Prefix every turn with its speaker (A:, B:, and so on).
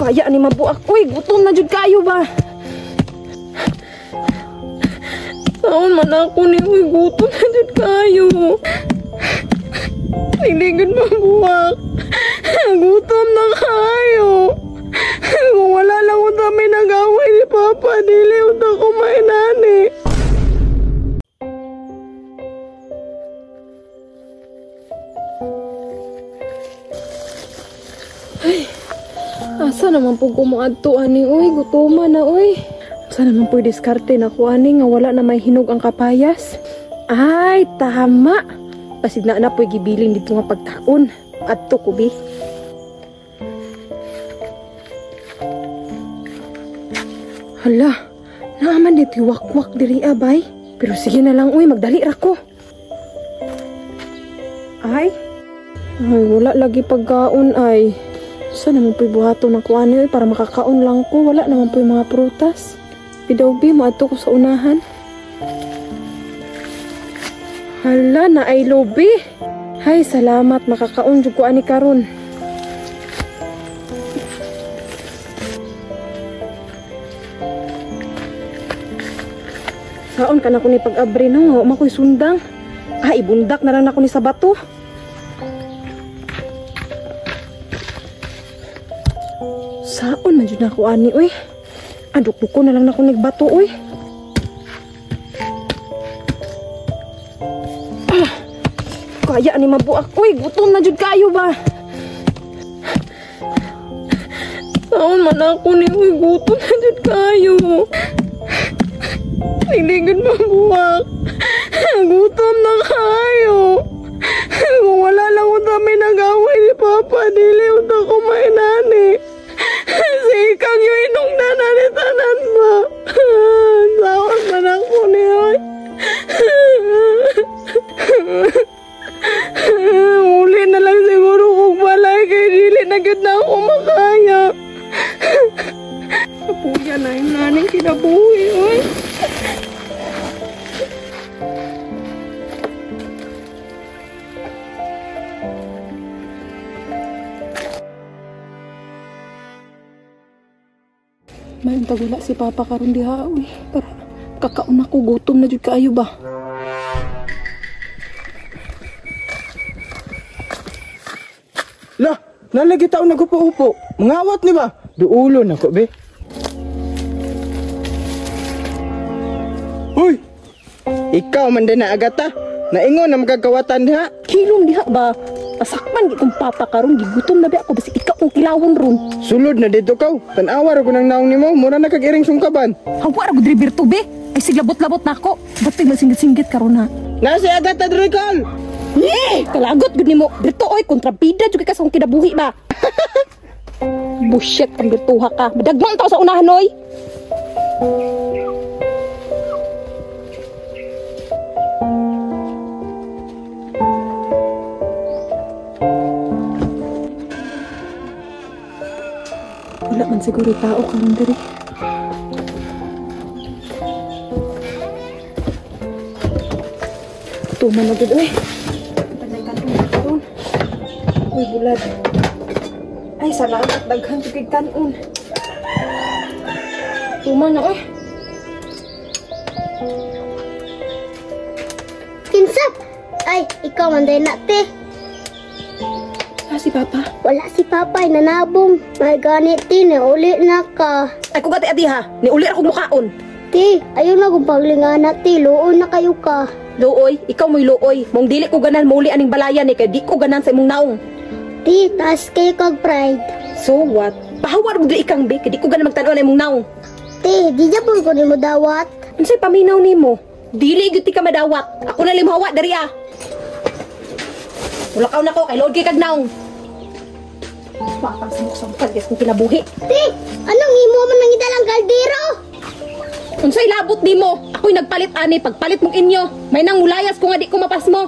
A: Kaya ni mabuak. Uy, gutom na jud kayo ba? Saon man ako ni uy, gutom na jud kayo. Hindi gud mabuak. Gutom na kayo. Kung wala lang unta may nag-away ni Papa, dili unta kumain ani. Ay, asa naman po kumaadto ani, uy, gutuman na, uy. Asa naman po diskarte na ko ani, nga wala na may hinog ang kapayas. Ay, tama. Pasid na po gibilin dito nga pagkaon. Adto ko, bi. Hala, naaman dito wak-wak diri abay. Pero sige na lang, uy, magdali ra ko. Ay, wala lagi pagkaon, ay. Saan naman po'y buhaton ng kuani, uy, para makakaon lang ko. Wala naman po'y mga prutas. Bidaw-bi, maadto ko sa unahan. Hala, na ay lobi. Hay, salamat, makakaon jud ko ani karon. Saon ka na ko ni pag-abri nang, wa makoy sundang. Ay, ibundak na lang ako ni sa bato. Saon man jud na ako ani, uy. Aduk-duko na lang na ako nagbato, uy. Kaya ni mabuak. Uy, gutom na jud kayo ba? Saon man ako ni uy, gutom na jud kayo. Hindi gud mabuak. Gutom na kayo. Kung wala lang unta may nag-away ni Papa, dili unta kumain ani. Sikang yung inungdanan ni tanan ba? Saon man ako ni uy. Uli na lang siguro kung balay kay dili na gud na ako makaya. Kapuya na yung naning kinabuhi, oy. May tagula si Papa karon diha, uy. Para kakaon ako, gutom na jud kaayo ba?
B: Lah, nalagi tao nagupo-upo. Mangawat ni ba? Duulo na ko, be. Hoy! Ikaw man din na agata. Naingon na magagawatan diha.
A: Kilong diha ba? Pasakman gitong Papa karon, gigutom na ba ako basi ikaw ang kilawon ron.
B: Sulod na dito kaw. Tanawa ra ko nang naong nimo, mura na kag-iring sungkaban.
A: Hawa ra gud diri Berto, be. Ay siglabot-labot na ako. Dati masinggit-singgit karon ha.
B: Nasi agata diri kal.
A: Kalagot gud nimo. Berto, oy, kontrabida jud ka sa akong kinabuhi ba? Bullshit kang Bertuha ka. Madagman ta sa unahan, oy. Wala man siguro tao karon diri. Tuman na gud, oy. Uy, bulad. Ay, salamat. Daghan tukig kanon. Tuman na, oy.
C: Kinsap! Ay, ikaw man din nate.
A: Si Papa?
C: Wala si Papa, ay nanabong. May ganit din, uli na ka.
A: Ay, kung gati adi ha. Niuli akong mukaon.
C: Ti, ayaw na kong paglingan na ti. Luon na kayo ka.
A: Luoy, ikaw mo'y luoy. Mong dili ko ganan mauli aning balayan eh. Kaya di ko ganan sa imong naong.
C: Ti, taas kayo kag pride.
A: So what? Pahawar mo dili ikang be. Kaya di ko ganan magtanaw na imong naong.
C: Ti, di dyan ko ni mo dawat.
A: Ano sa'y paminaw ni mo? Dili gyud ti ka madawat. Ako na limhawa dari ah. Tulakaw na ko kay Lord kay kag naong. Bakang samok-samok kung kinabuhi.
C: Ti, anong imo man nang idalang kaldero?
A: Unsay labot nimo? Ako'y nagpalit ani, pagpalit mong inyo. May nang mulayas kung nga di ko mapas mo.